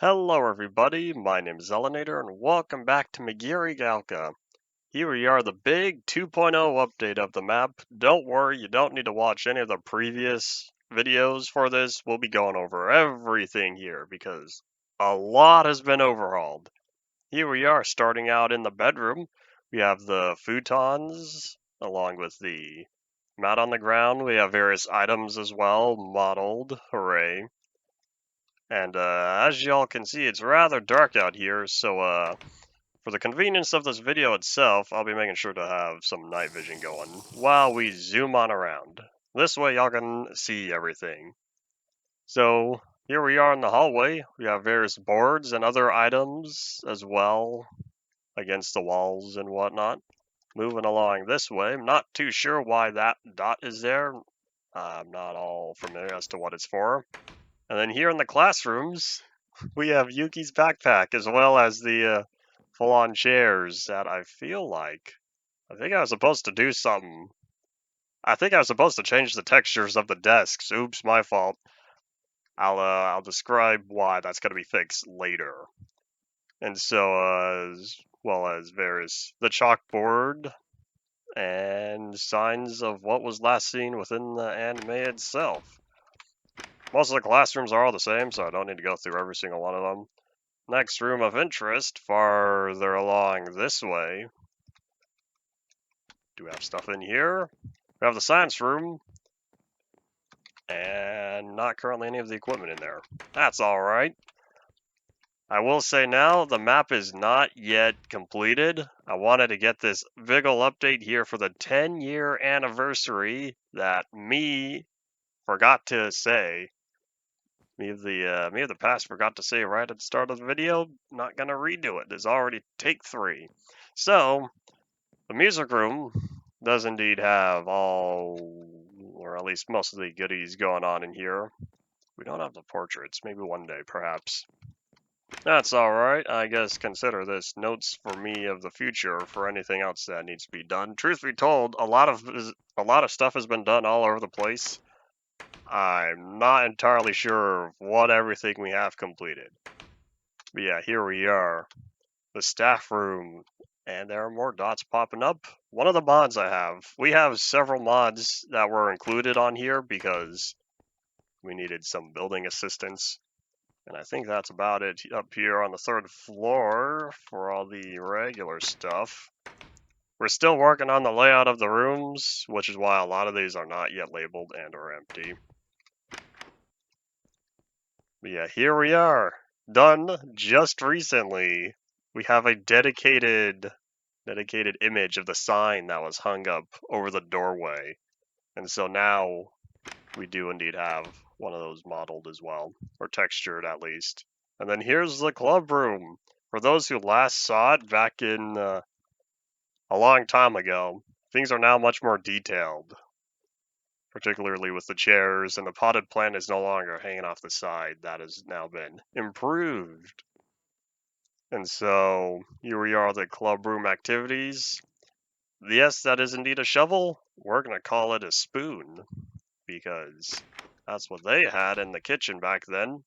Hello everybody, my name is Elenator and welcome back to Megurigaoka. Here we are, the big 2.0 update of the map. Don't worry, you don't need to watch any of the previous videos for this. We'll be going over everything here because a lot has been overhauled. Here we are, starting out in the bedroom. We have the futons along with the mat on the ground. We have various items as well, modeled, hooray. And as y'all can see, it's rather dark out here, so for the convenience of this video itself, I'll be making sure to have some night vision going while we zoom on around. This way y'all can see everything. So here we are in the hallway. We have various boards and other items as well against the walls and whatnot. Moving along this way, I'm not too sure why that dot is there. I'm not all familiar as to what it's for. And then here in the classrooms, we have Yuki's backpack as well as the full-on chairs that I think I was supposed to do something. I think I was supposed to change the textures of the desks. Oops, my fault. I'll describe why that's gonna be fixed later. And so as well as the chalkboard and signs of what was last seen within the anime itself. Most of the classrooms are all the same, so I don't need to go through every single one of them. Next room of interest, farther along this way. Do we have stuff in here? We have the science room, and not currently any of the equipment in there. That's alright. I will say now, the map is not yet completed. I wanted to get this Vigil update here for the 10-year anniversary that me forgot to say. Me of the past forgot to say right at the start of the video. Not gonna redo it. There's already take 3. So the music room does indeed have all, or at least most of the goodies going on in here. We don't have the portraits. Maybe one day, perhaps. That's alright. I guess consider this notes for me of the future for anything else that needs to be done. Truth be told, a lot of stuff has been done all over the place. I'm not entirely sure of what everything we have completed. But yeah, here we are. The staff room. And there are more dots popping up. One of the mods we have several mods that were included on here because we needed some building assistance. And I think that's about it up here on the 3rd floor for all the regular stuff. We're still working on the layout of the rooms, which is why a lot of these are not yet labeled and are empty. But yeah, here we are. Done just recently. We have a dedicated image of the sign that was hung up over the doorway. And so now we do indeed have one of those modeled as well, or textured at least. And then here's the club room. For those who last saw it back in a long time ago, things are now much more detailed, particularly with the chairs, and the potted plant is no longer hanging off the side. That has now been improved. And so here we are, the club room activities. Yes, that is indeed a shovel. We're going to call it a spoon because that's what they had in the kitchen back then.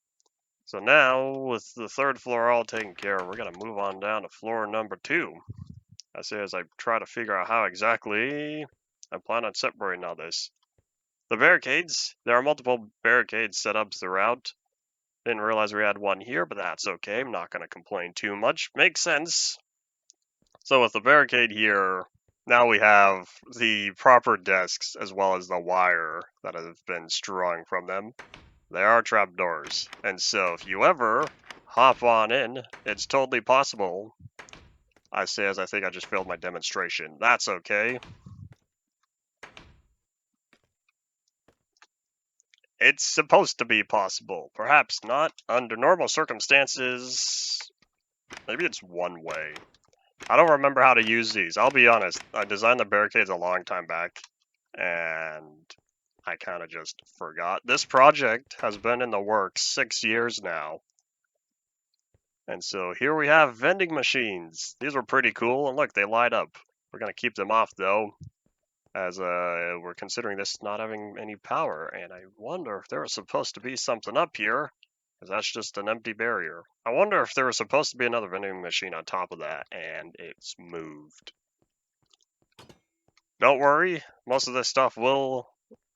So now, with the 3rd floor all taken care of, we're going to move on down to floor number 2. As I try to figure out how exactly I plan on separating all this. The barricades, there are multiple barricades set up throughout. Didn't realize we had one here, but that's okay. I'm not going to complain too much. Makes sense. So with the barricade here, now we have the proper desks as well as the wire that have been strung from them. There are trapdoors, and so if you ever hop on in, it's totally possible. I say as I think I just failed my demonstration. That's okay. It's supposed to be possible. Perhaps not. Under normal circumstances, maybe it's one way. I don't remember how to use these. I'll be honest. I designed the barricades a long time back, and I kind of just forgot. This project has been in the works 6 years now. And so here we have vending machines. These were pretty cool, and look, they light up. We're going to keep them off, though, as we're considering this not having any power. And I wonder if there was supposed to be something up here because that's just an empty barrier. I wonder if there was supposed to be another vending machine on top of that, and it's moved. Don't worry, most of this stuff will...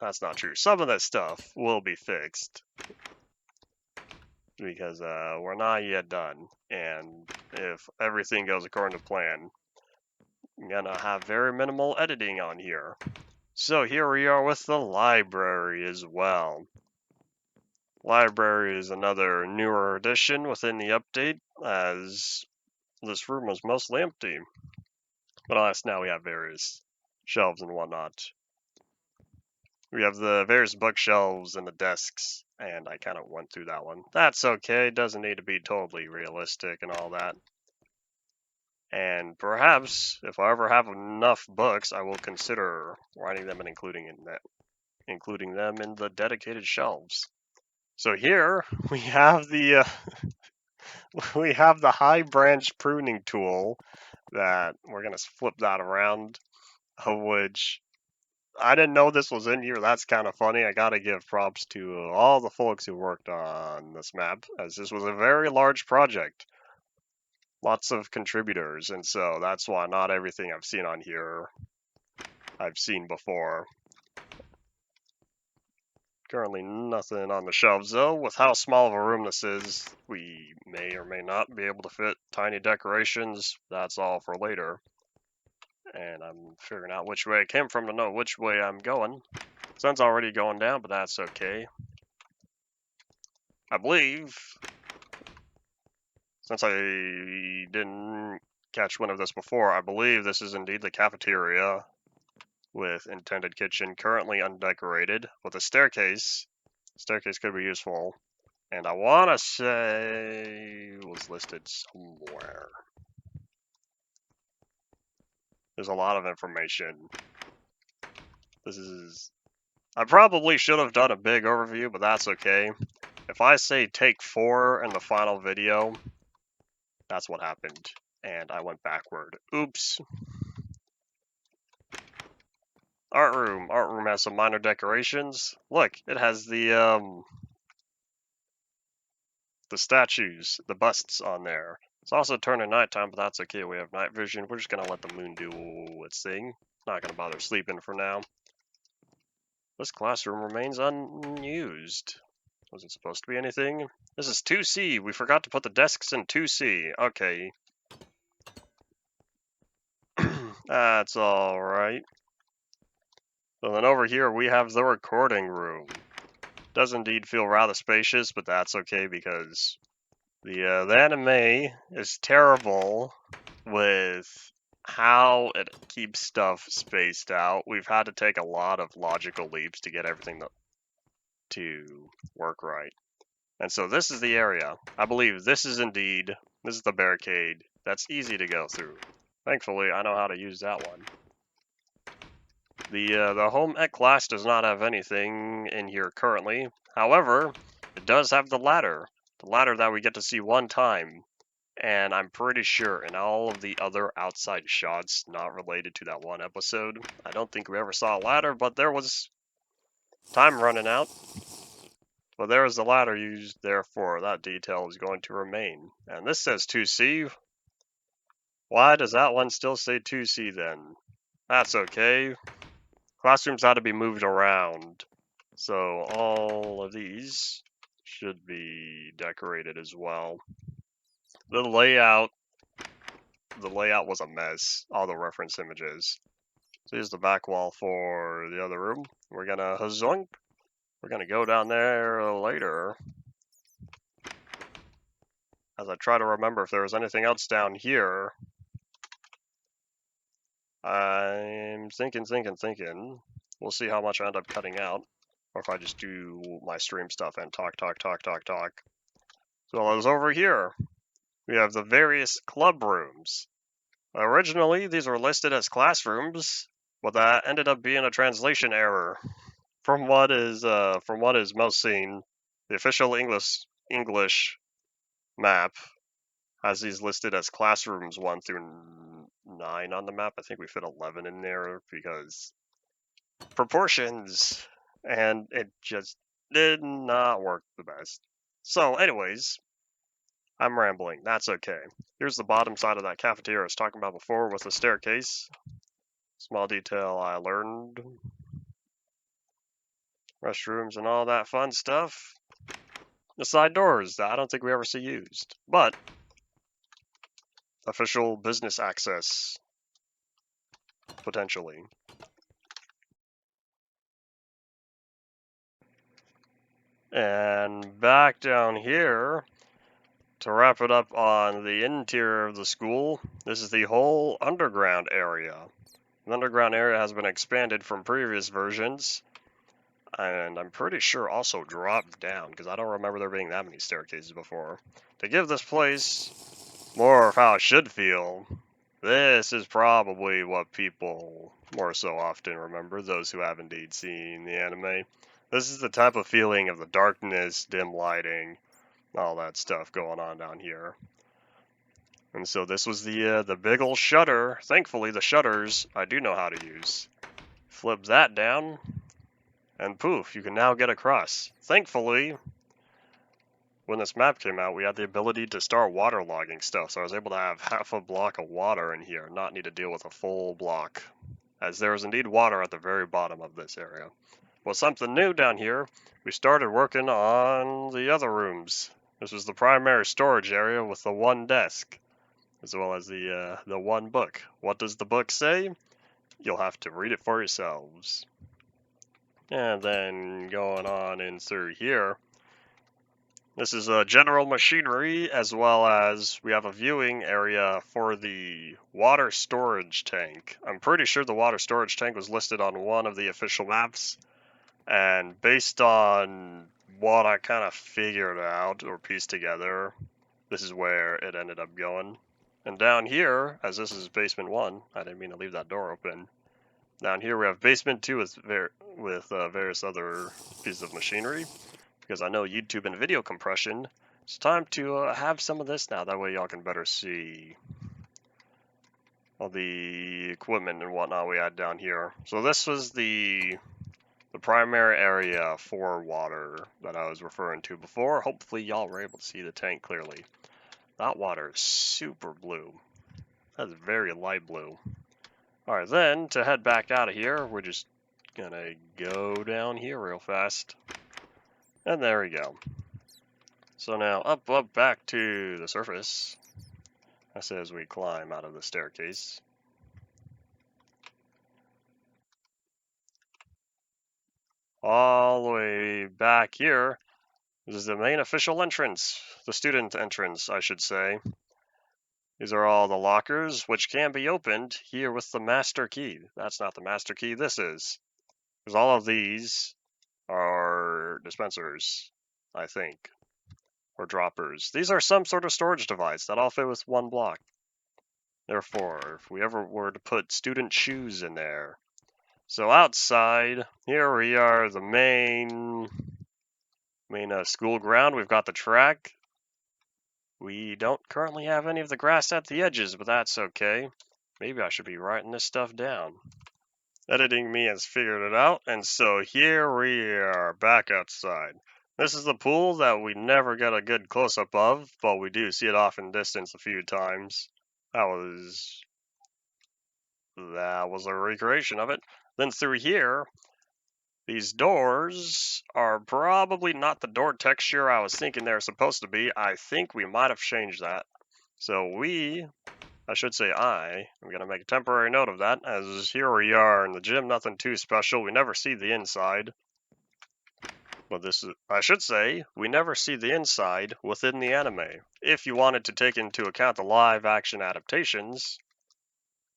That's not true. Some of this stuff will be fixed, because we're not yet done, and if everything goes according to plan, I'm gonna have very minimal editing on here. So here we are with the library as well. Library is another newer addition within the update, as this room was mostly empty. But alas, now we have various shelves and whatnot. We have the various bookshelves and the desks, and I kind of went through that one. That's okay, doesn't need to be totally realistic and all that. And perhaps, if I ever have enough books, I will consider writing them and including them in the dedicated shelves. So here we have the we have the high branch pruning tool that we're gonna flip that around, of which I didn't know this was in here. That's kind of funny. I gotta give props to all the folks who worked on this map, as this was a very large project. Lots of contributors, and so that's why not everything I've seen on here I've seen before. Currently nothing on the shelves though. With how small of a room this is, we may or may not be able to fit tiny decorations. That's all for later. And I'm figuring out which way I came from to know which way I'm going. Sun's already going down, but that's okay. I believe, since I didn't catch wind of this before, I believe this is indeed the cafeteria with intended kitchen, currently undecorated, with a staircase. Staircase could be useful. And I want to say it was listed somewhere. There's a lot of information. I probably should have done a big overview, but that's okay. If I say take 4 in the final video, that's what happened. And I went backward. Oops. Art room. Art room has some minor decorations. Look, it has the statues, the busts on there. It's also turning nighttime, but that's okay. We have night vision. We're just gonna let the moon do its thing. Not gonna bother sleeping for now. This classroom remains unused. Wasn't supposed to be anything. This is 2C. We forgot to put the desks in 2C. Okay. That's alright. So then over here we have the recording room. Does indeed feel rather spacious, but that's okay because the anime is terrible with how it keeps stuff spaced out. We've had to take a lot of logical leaps to get everything to work right. And so this is the area. I believe this is the barricade. That's easy to go through. Thankfully, I know how to use that one. The home ec class does not have anything in here currently. However, it does have the ladder that we get to see one time. And I'm pretty sure in all of the other outside shots not related to that one episode, I don't think we ever saw a ladder, but there was time running out. But there was the ladder used, therefore that detail is going to remain. And this says 2C. Why does that one still say 2C then? That's okay. Classrooms had to be moved around. So all of these should be decorated as well. The layout was a mess. All the reference images. So here's the back wall for the other room. We're gonna hazunk. We're gonna go down there later. As I try to remember if there was anything else down here. I'm thinking. We'll see how much I end up cutting out. Or if I just do my stream stuff and talk. So as over here, we have the various club rooms. Originally, these were listed as classrooms, but that ended up being a translation error. From what is most seen, the official English map has these listed as classrooms 1 through 9 on the map. I think we fit 11 in there because proportions, and it just did not work the best. So anyways, I'm rambling. That's okay. Here's the bottom side of that cafeteria I was talking about before with the staircase. Small detail I learned. Restrooms and all that fun stuff. The side doors that I don't think we ever see used. But official business access. Potentially. And back down here, to wrap it up on the interior of the school, this is the whole underground area. The underground area has been expanded from previous versions, and I'm pretty sure also dropped down, because I don't remember there being that many staircases before. To give this place more of how it should feel, this is probably what people more so often remember, those who have indeed seen the anime. This is the type of feeling of the darkness, dim lighting, all that stuff going on down here. And so this was the big ol' shutter. Thankfully, the shutters I do know how to use. Flip that down, and poof, you can now get across. Thankfully, when this map came out, we had the ability to start waterlogging stuff, so I was able to have half a block of water in here, not need to deal with a full block, as there is indeed water at the very bottom of this area. Well, something new down here, we started working on the other rooms. This was the primary storage area with the one desk, as well as the one book. What does the book say? You'll have to read it for yourselves. And then going on in through here, this is general machinery, as well as we have a viewing area for the water storage tank. I'm pretty sure the water storage tank was listed on one of the official maps, and based on what I kind of figured out or pieced together, this is where it ended up going. And down here, as this is basement 1, I didn't mean to leave that door open. Down here we have basement 2 with various other pieces of machinery. Because I know YouTube and video compression, it's time to have some of this now. That way y'all can better see all the equipment and whatnot we had down here. So this was the primary area for water that I was referring to before. Hopefully y'all were able to see the tank clearly. That water is super blue. That's very light blue. Alright, then to head back out of here, we're just gonna go down here real fast. And there we go. So now up, back to the surface. I say as we climb out of the staircase. All the way back here. This is the main official entrance. The student entrance, I should say. These are all the lockers, which can be opened here with the master key. That's not the master key, this is. Because all of these are dispensers, I think. Or droppers. These are some sort of storage device that all fit with one block. Therefore, if we ever were to put student shoes in there. So outside, here we are, the main school ground. We've got the track. We don't currently have any of the grass at the edges, but that's okay. Maybe I should be writing this stuff down. Editing me has figured it out, and so here we are, back outside. This is the pool that we never get a good close-up of, but we do see it off in distance a few times. That was a recreation of it. Then through here, these doors are probably not the door texture I was thinking they're supposed to be. I think we might have changed that. So I should say I'm going to make a temporary note of that, as here we are in the gym, nothing too special. We never see the inside. But I should say, we never see the inside within the anime. If you wanted to take into account the live action adaptations,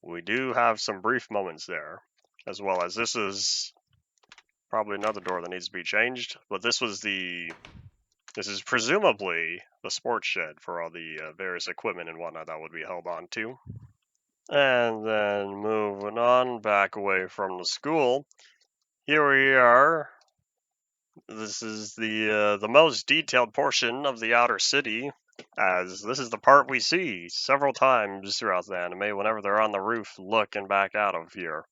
we do have some brief moments there, as well as this is probably another door that needs to be changed, but this is presumably the sports shed for all the various equipment and whatnot that would be held on to. And then moving on back away from the school, here we are. This is the most detailed portion of the outer city, as this is the part we see several times throughout the anime whenever they're on the roof looking back out of here.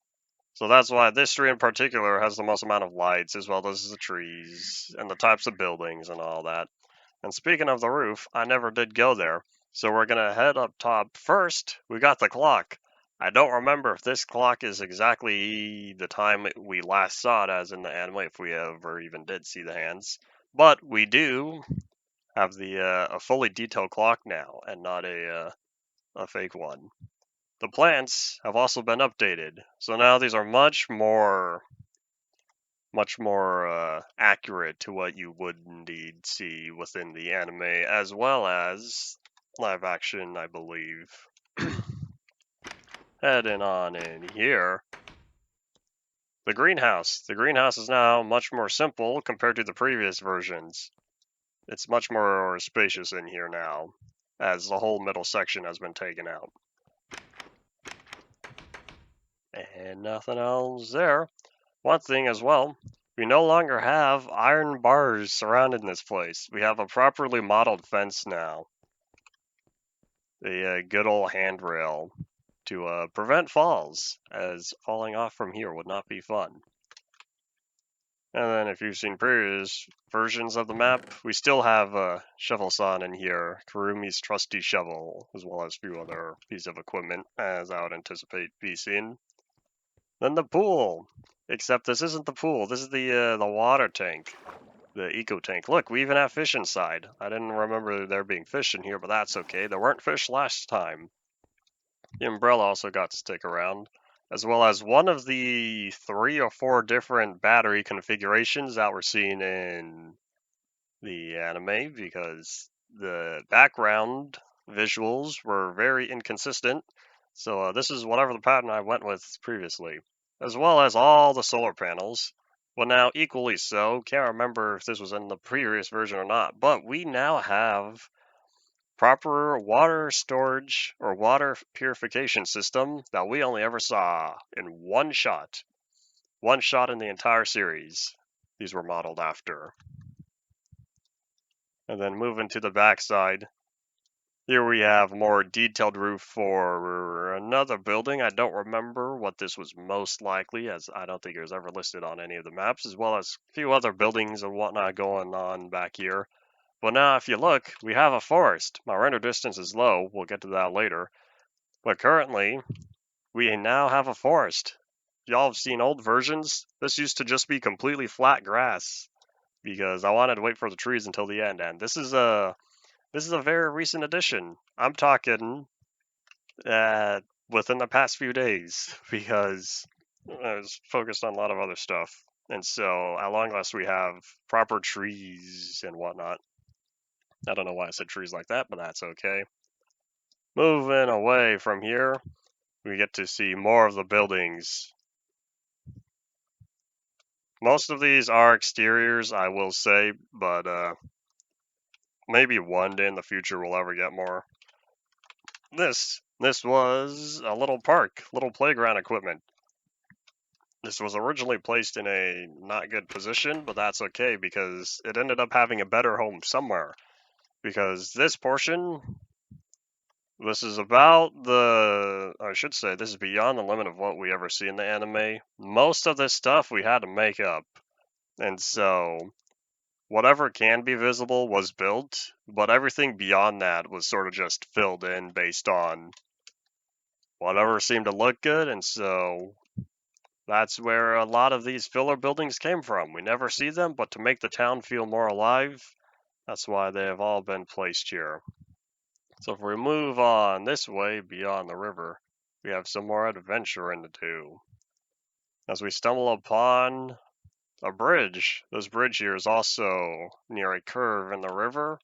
So that's why this tree in particular has the most amount of lights, as well as the trees and the types of buildings and all that. And speaking of the roof, I never did go there, so we're gonna head up top. First, we got the clock. I don't remember if this clock is exactly the time we last saw it as in the anime, if we ever even did see the hands. But we do have a fully detailed clock now, and not a fake one. The plants have also been updated, so now these are much more accurate to what you would indeed see within the anime, as well as live action, I believe. Heading on in here. The greenhouse. The greenhouse is now much more simple compared to the previous versions. It's much more spacious in here now, as the whole middle section has been taken out. And nothing else there. One thing as well, we no longer have iron bars surrounding this place. We have a properly modeled fence now. A good old handrail to prevent falls, as falling off from here would not be fun. And then if you've seen previous versions of the map, we still have Shovel-san in here, Karumi's trusty shovel, as well as a few other pieces of equipment, as I would anticipate be seen. Then the pool, except this isn't the pool, this is the water tank, the eco tank. Look, we even have fish inside. I didn't remember there being fish in here, but that's okay. There weren't fish last time. The umbrella also got to stick around, as well as one of the 3 or 4 different battery configurations that we're seeing in the anime, because the background visuals were very inconsistent. So this is whatever the pattern I went with previously, as well as all the solar panels. Well, now equally so. Can't remember if this was in the previous version or not, but we now have proper water storage or water purification system that we only ever saw in one shot. One shot in the entire series. These were modeled after. And then moving to the backside, here we have more detailed roof for another building. I don't remember what this was most likely, as I don't think it was ever listed on any of the maps, as well as a few other buildings and whatnot going on back here. But now if you look, we have a forest. My render distance is low, we'll get to that later. But currently, we now have a forest. Y'all have seen old versions. This used to just be completely flat grass, because I wanted to wait for the trees until the end, and this is a very recent addition. I'm talking within the past few days, because I was focused on a lot of other stuff. And so, at long last, we have proper trees and whatnot. I don't know why I said trees like that, but that's okay. Moving away from here, we get to see more of the buildings. Most of these are exteriors, I will say, but maybe one day in the future we'll ever get more. This was a little park, little playground equipment. This was originally placed in a not good position, but that's okay because it ended up having a better home somewhere. Because this portion, this is about I should say, this is beyond the limit of what we ever see in the anime. Most of this stuff we had to make up. And so, whatever can be visible was built, but everything beyond that was sort of just filled in based on whatever seemed to look good. And so, that's where a lot of these filler buildings came from. We never see them, but to make the town feel more alive, that's why they have all been placed here. So if we move on this way beyond the river, we have some more adventure in the two. As we stumble upon a bridge. This bridge here is also near a curve in the river.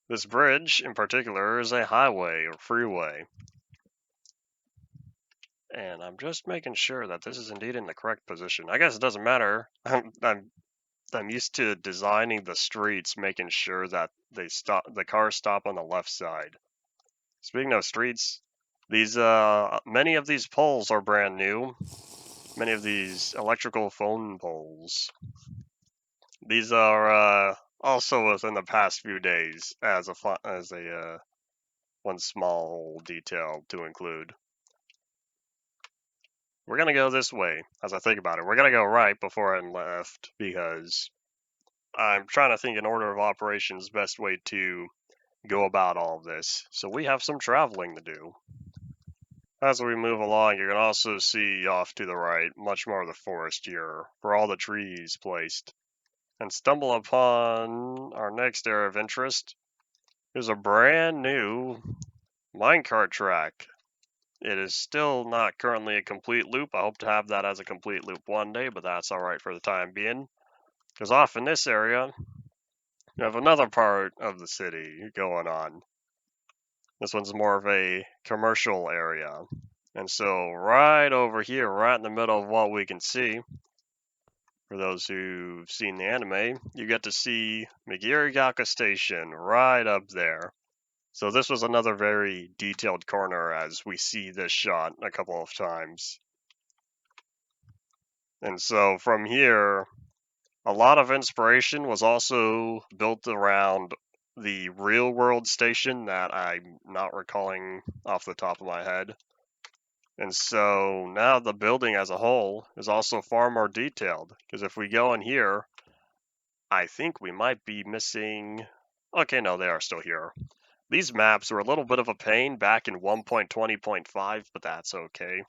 This bridge in particular is a highway or freeway. And I'm just making sure that this is indeed in the correct position. I guess it doesn't matter. I'm used to designing the streets, making sure that the cars stop on the left side. Speaking of streets, these many of these poles are brand new. Many of these electrical phone poles. These are also within the past few days as a one small detail to include. We're gonna go this way as I think about it. We're gonna go right before and left because I'm trying to think in order of operations, best way to go about all of this. So we have some traveling to do. As we move along, you can also see off to the right much more of the forest here, where all the trees placed, and stumble upon our next area of interest. There's a brand new minecart track. It is still not currently a complete loop. I hope to have that as a complete loop one day, but that's alright for the time being. Because off in this area, you have another part of the city going on. This one's more of a commercial area. And so right over here, right in the middle of what we can see, for those who've seen the anime, you get to see Megurigaoka Station right up there. So this was another very detailed corner as we see this shot a couple of times. And so from here, a lot of inspiration was also built around the real world station that I'm not recalling off the top of my head. And so now the building as a whole is also far more detailed, because if we go in here, I think we might be missing... Okay, no, they are still here. These maps were a little bit of a pain back in 1.20.5, but that's okay.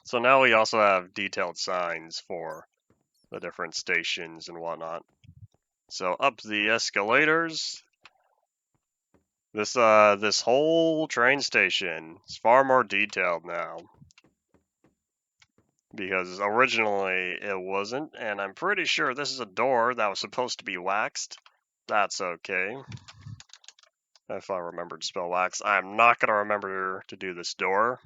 So now we also have detailed signs for the different stations and whatnot. So up the escalators, this whole train station is far more detailed now. Because originally it wasn't, and I'm pretty sure this is a door that was supposed to be waxed. That's okay. If I remember to spell wax, I'm not going to remember to do this door.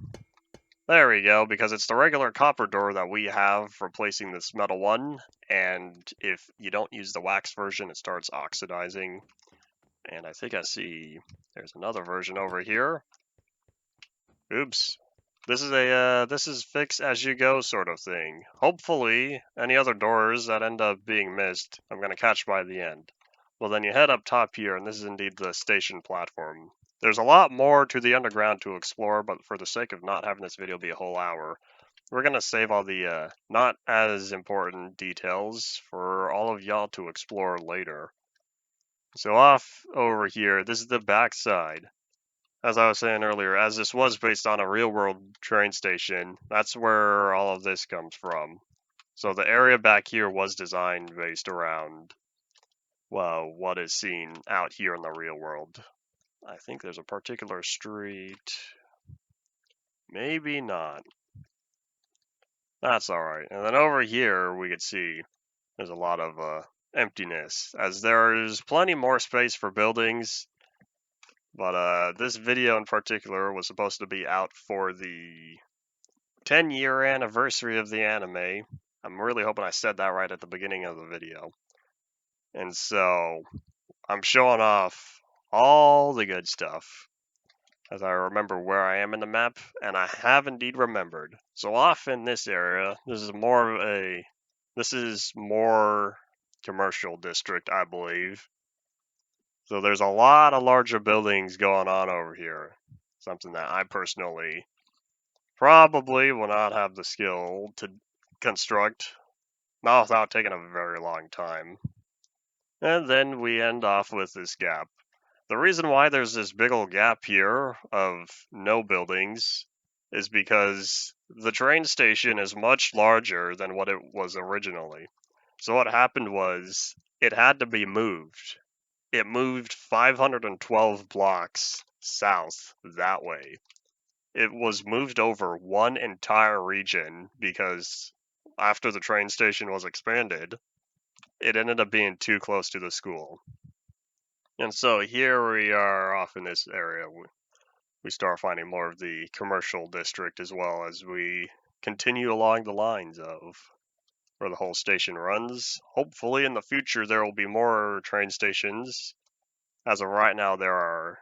There we go, because it's the regular copper door that we have replacing this metal one, and if you don't use the wax version, it starts oxidizing. And I think I see there's another version over here. Oops. This is fix as you go sort of thing. Hopefully, any other doors that end up being missed, I'm gonna catch by the end. Well, then you head up top here, and this is indeed the station platform. There's a lot more to the underground to explore, but for the sake of not having this video be a whole hour, we're gonna save all the not as important details for all of y'all to explore later. So off over here, this is the backside. As I was saying earlier, as this was based on a real world train station, that's where all of this comes from. So the area back here was designed based around, well, what is seen out here in the real world. I think there's a particular street. Maybe not. That's alright. And then over here, we could see there's a lot of emptiness, as there's plenty more space for buildings. But this video in particular was supposed to be out for the 10-year anniversary of the anime. I'm really hoping I said that right at the beginning of the video. And so I'm showing off all the good stuff as I remember where I am in the map, and I have indeed remembered. So off in this area, this is more commercial district, I believe. So there's a lot of larger buildings going on over here. Something that I personally probably will not have the skill to construct, not without taking a very long time. And then we end off with this gap. The reason why there's this big old gap here of no buildings is because the train station is much larger than what it was originally. So what happened was it had to be moved. It moved 512 blocks south that way. It was moved over one entire region because after the train station was expanded, it ended up being too close to the school. And so here we are off in this area. We start finding more of the commercial district as well as we continue along the lines of where the whole station runs. Hopefully in the future there will be more train stations. As of right now, there are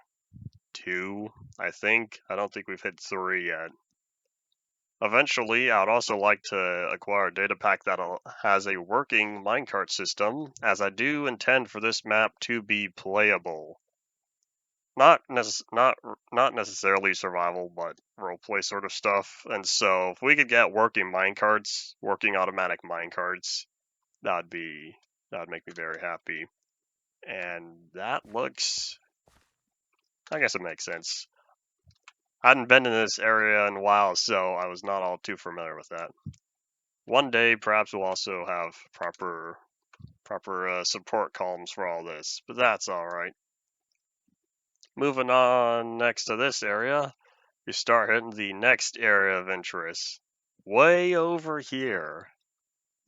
2, I think. I don't think we've hit 3 yet. Eventually, I'd also like to acquire a data pack that has a working minecart system, as I do intend for this map to be playable. Not necessarily survival, but roleplay sort of stuff. And so, if we could get working minecarts, working automatic minecarts, that'd be That would make me very happy. And that looks... I guess it makes sense. I hadn't been in this area in a while, so I was not all too familiar with that. One day, perhaps we'll also have proper support columns for all this, but that's alright. Moving on next to this area, you start hitting the next area of interest. Way over here,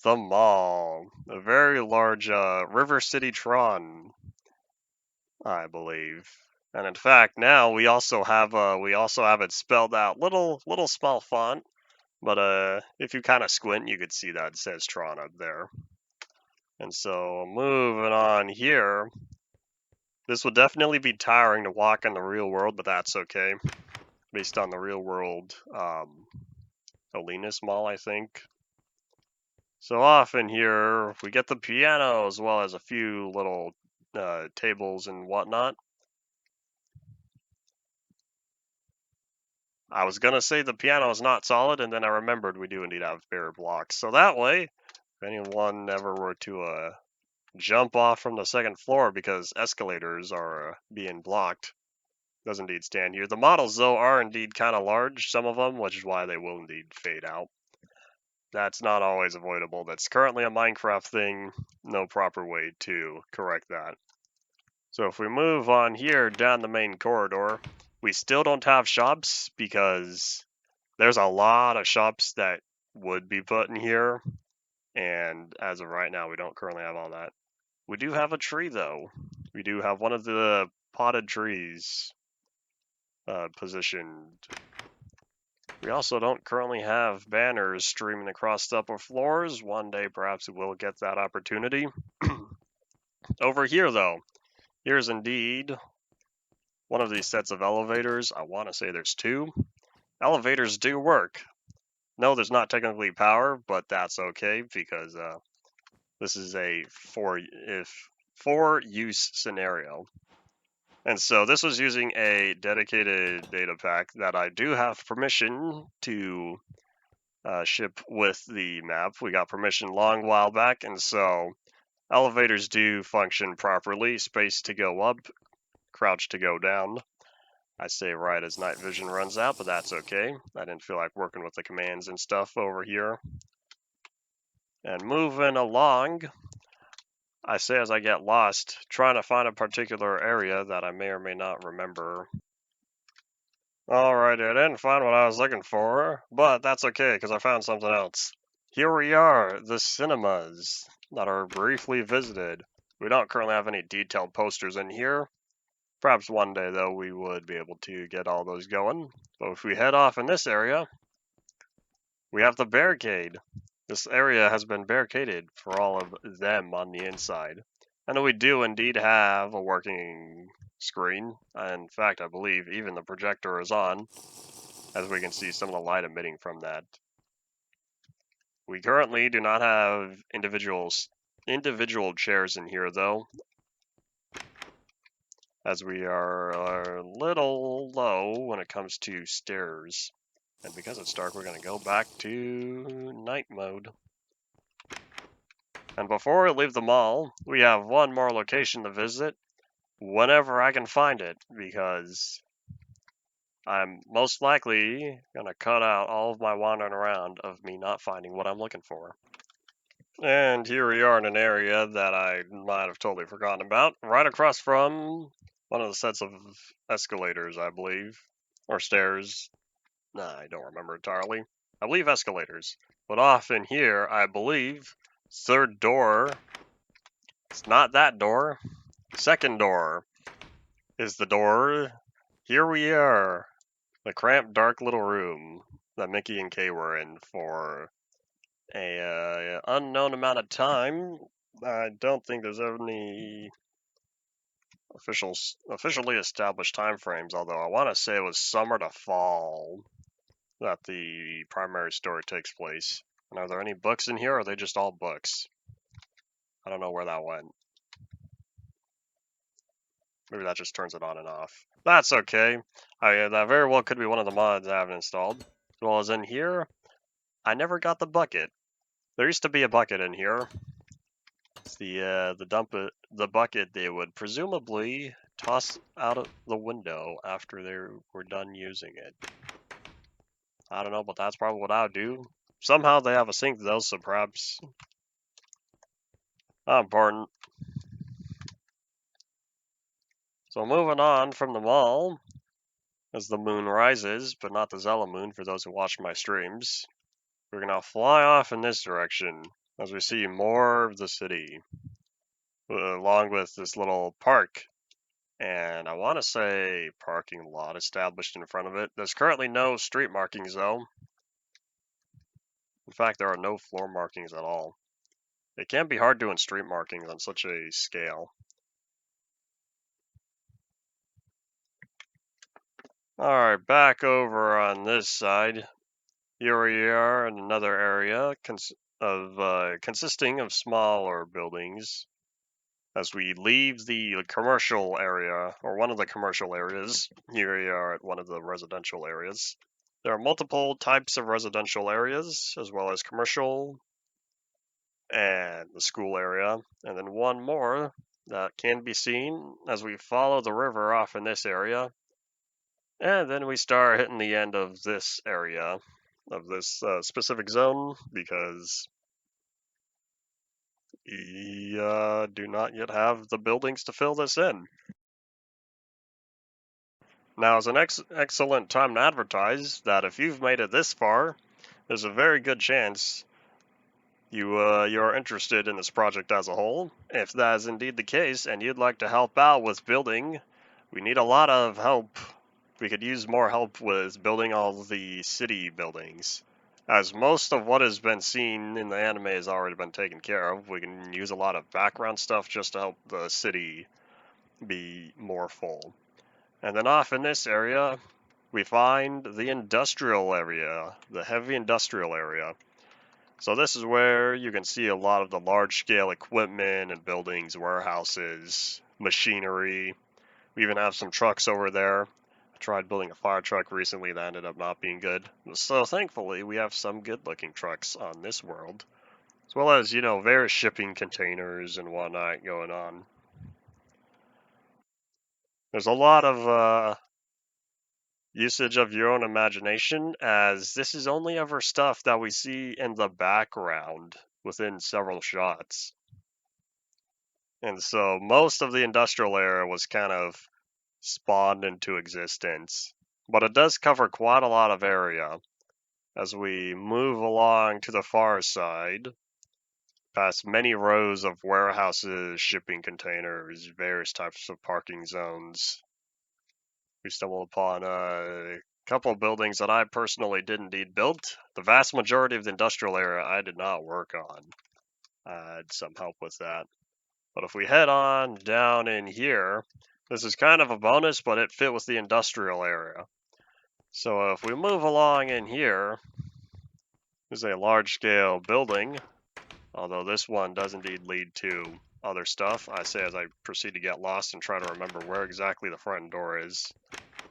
the mall. A very large River City Tron, I believe. And in fact, now we also have it spelled out, little small font, but if you kind of squint, you could see that it says Tron up there. And so moving on here, this will definitely be tiring to walk in the real world, but that's okay. Based on the real world Olinus Mall, I think. So off in here, we get the piano as well as a few little tables and whatnot. I was going to say the piano is not solid, and then I remembered we do indeed have bare blocks. So that way, if anyone ever were to jump off from the second floor because escalators are being blocked, does indeed stand here. The models, though, are indeed kind of large, some of them, which is why they will indeed fade out. That's not always avoidable. That's currently a Minecraft thing. No proper way to correct that. So if we move on here down the main corridor, we still don't have shops because there's a lot of shops that would be put in here. And as of right now, we don't currently have all that. We do have a tree, though. We do have one of the potted trees positioned. We also don't currently have banners streaming across the upper floors. One day, perhaps we will get that opportunity. Over here, though, here's indeed one of these sets of elevators. I want to say there's two. Elevators do work. No, there's not technically power, but that's okay because this is a for use scenario. And so this was using a dedicated data pack that I do have permission to ship with the map. We got permission long while back, and so elevators do function properly. Space to go up, crouch to go down. I say right as night vision runs out, but that's okay. I didn't feel like working with the commands and stuff over here. And moving along, I say as I get lost, trying to find a particular area that I may or may not remember. Alright, I didn't find what I was looking for, but that's okay, because I found something else. Here we are, the cinemas that are briefly visited. We don't currently have any detailed posters in here. Perhaps one day, though, we would be able to get all those going. But if we head off in this area, we have the barricade. This area has been barricaded for all of them on the inside. And we do indeed have a working screen. In fact, I believe even the projector is on, as we can see some of the light emitting from that. We currently do not have individual chairs in here, though, as we are a little low when it comes to stairs. And because it's dark, we're going to go back to night mode. And before we leave the mall, we have one more location to visit whenever I can find it, because I'm most likely going to cut out all of my wandering around of me not finding what I'm looking for. And here we are in an area that I might have totally forgotten about, right across from one of the sets of escalators, I believe, or stairs. I don't remember entirely. I believe escalators. But off in here, I believe, third door, it's not that door, second door is the door. Here we are, the cramped, dark little room that Mickey and Kay were in for a unknown amount of time. I don't think there's any officially established time frames, although I want to say it was summer to fall that the primary story takes place. And are there any books in here, or are they just all books? I don't know where that went. Maybe that just turns it on and off. That's okay. That very well could be one of the mods I haven't installed. As well as in here, I never got the bucket. There used to be a bucket in here. the bucket they would presumably toss out of the window after they were done using it. I don't know, but that's probably what I would do. Somehow they have a sink though, so perhaps not important. So moving on from the mall, as the moon rises, but not the Zella moon for those who watch my streams, we're gonna fly off in this direction as we see more of the city, along with this little park. And I want to say parking lot established in front of it. There's currently no street markings though. In fact, there are no floor markings at all. It can be hard doing street markings on such a scale. Alright, back over on this side. Here we are in another area consisting of smaller buildings. As we leave the commercial area, or one of the commercial areas, here we are at one of the residential areas. There are multiple types of residential areas, as well as commercial and the school area, and then one more that can be seen as we follow the river off in this area. And then we start hitting the end of this area, of this specific zone, because we do not yet have the buildings to fill this in. Now is an excellent time to advertise that if you've made it this far, there's a very good chance you're interested in this project as a whole. If that is indeed the case and you'd like to help out with building, we need a lot of help. We could use more help with building all the city buildings. As most of what has been seen in the anime has already been taken care of, we can use a lot of background stuff just to help the city be more full. And then off in this area, we find the industrial area, the heavy industrial area. So this is where you can see a lot of the large-scale equipment and buildings, warehouses, machinery. We even have some trucks over there. I tried building a fire truck recently that ended up not being good. So thankfully, we have some good-looking trucks on this world, as well as, various shipping containers and whatnot going on. There's a lot of usage of your own imagination, as this is only ever stuff that we see in the background within several shots. And so most of the industrial era was kind of spawned into existence. But it does cover quite a lot of area as we move along to the far side, past many rows of warehouses, shipping containers, various types of parking zones. We stumble upon a couple of buildings that I personally did indeed build. The vast majority of the industrial area I did not work on. I had some help with that. But if we head on down in here, this is kind of a bonus, but it fit with the industrial area. So if we move along in here, there's a large-scale building, although this one does indeed lead to other stuff. I say as I proceed to get lost and try to remember where exactly the front door is.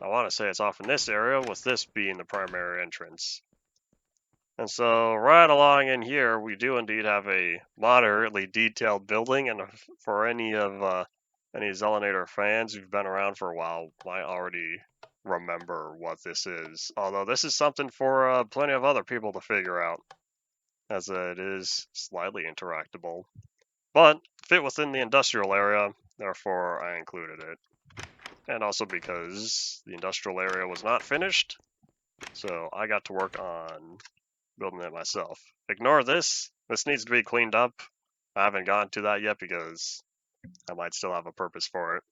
I want to say it's off in this area, with this being the primary entrance. And so right along in here, we do indeed have a moderately detailed building, and for any Zelanator fans who've been around for a while might already remember what this is. Although this is something for plenty of other people to figure out, as it is slightly interactable. But fit within the industrial area, therefore I included it. And also because the industrial area was not finished, so I got to work on building it myself. Ignore this. This needs to be cleaned up. I haven't gotten to that yet because I might still have a purpose for it.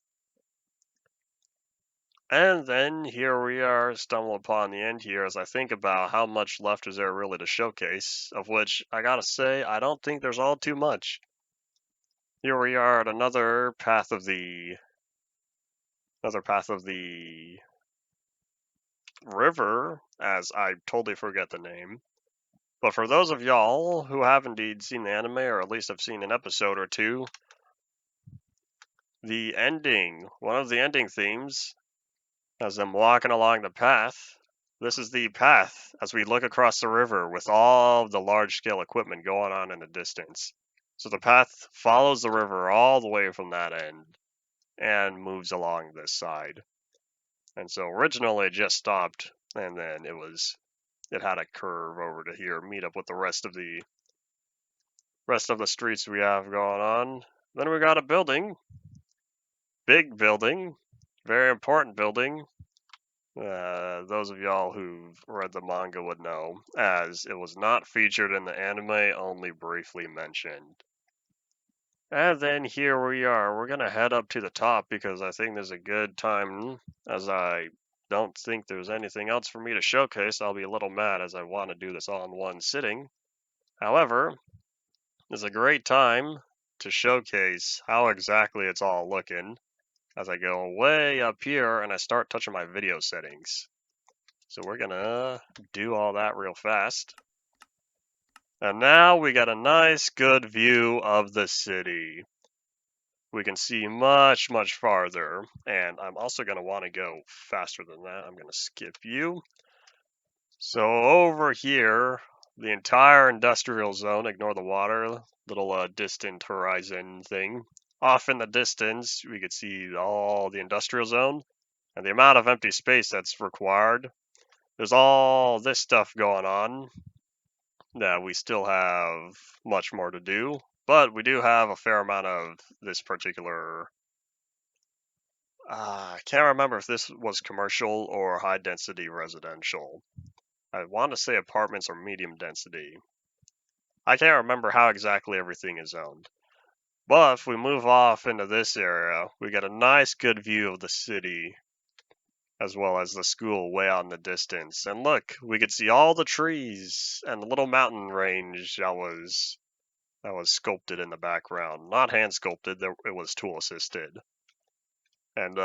And then here we are, stumble upon the end here as I think about how much left is there really to showcase, of which I gotta say, I don't think there's all too much. Here we are at another path of the river, as I totally forget the name. But for those of y'all who have indeed seen the anime, or at least have seen an episode or two, one of the ending themes, as I'm walking along the path, this is the path as we look across the river with all the large-scale equipment going on in the distance. So the path follows the river all the way from that end and moves along this side. And so originally it just stopped, and then it had a curve over to here, meet up with the rest of the streets we have going on. Then we got a building, big building, very important building. Those of y'all who've read the manga would know, as it was not featured in the anime, only briefly mentioned. And then here we are. We're gonna head up to the top because I think there's a good time, as I don't think there's anything else for me to showcase. I'll be a little mad as I want to do this all in one sitting. However, it's a great time to showcase how exactly it's all looking as I go way up here and I start touching my video settings. So we're gonna do all that real fast. And now we got a nice good view of the city. We can see much, much farther. And I'm also gonna want to go faster than that. I'm gonna skip you. So over here, the entire industrial zone, ignore the water, little distant horizon thing. Off in the distance, we could see all the industrial zone and the amount of empty space that's required. There's all this stuff going on that we still have much more to do, but we do have a fair amount of this particular. I can't remember if this was commercial or high density residential. I want to say apartments or medium density. I can't remember how exactly everything is zoned. But if we move off into this area, we get a nice good view of the city as well as the school way out in the distance. And look, we could see all the trees and the little mountain range that was sculpted in the background. Not hand sculpted, it was tool assisted. And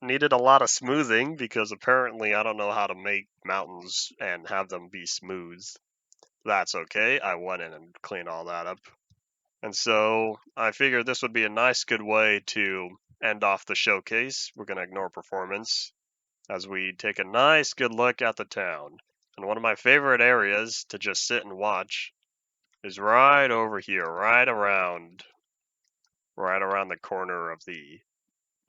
needed a lot of smoothing because apparently I don't know how to make mountains and have them be smooth. That's okay. I went in and cleaned all that up. And so I figured this would be a nice good way to end off the showcase. We're going to ignore performance as we take a nice good look at the town. And one of my favorite areas to just sit and watch is right over here, right around the corner of the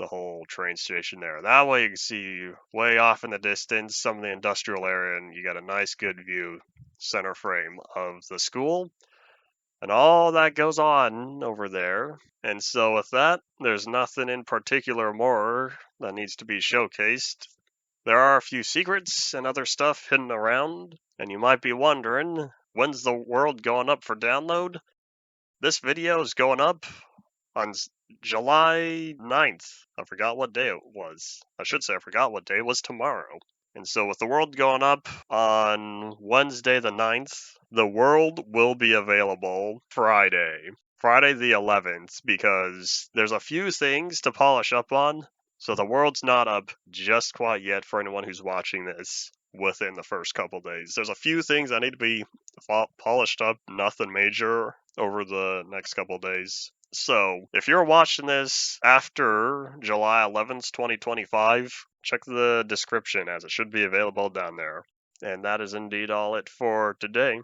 whole train station there. That way you can see way off in the distance some of the industrial area, and you got a nice good view, center frame of the school and all that goes on over there. And so with that, there's nothing in particular more that needs to be showcased. There are a few secrets and other stuff hidden around, and you might be wondering, when's the world going up for download? This video is going up on July 9th. I forgot what day it was. I should say I forgot what day it was tomorrow. And so with the world going up on Wednesday the 9th, the world will be available Friday the 11th, because there's a few things to polish up on. So the world's not up just quite yet for anyone who's watching this within the first couple days. There's a few things that need to be polished up, nothing major over the next couple days. So if you're watching this after July 11th, 2025, check the description as it should be available down there. And that is indeed all it for today.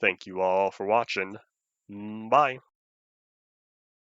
Thank you all for watching. Bye.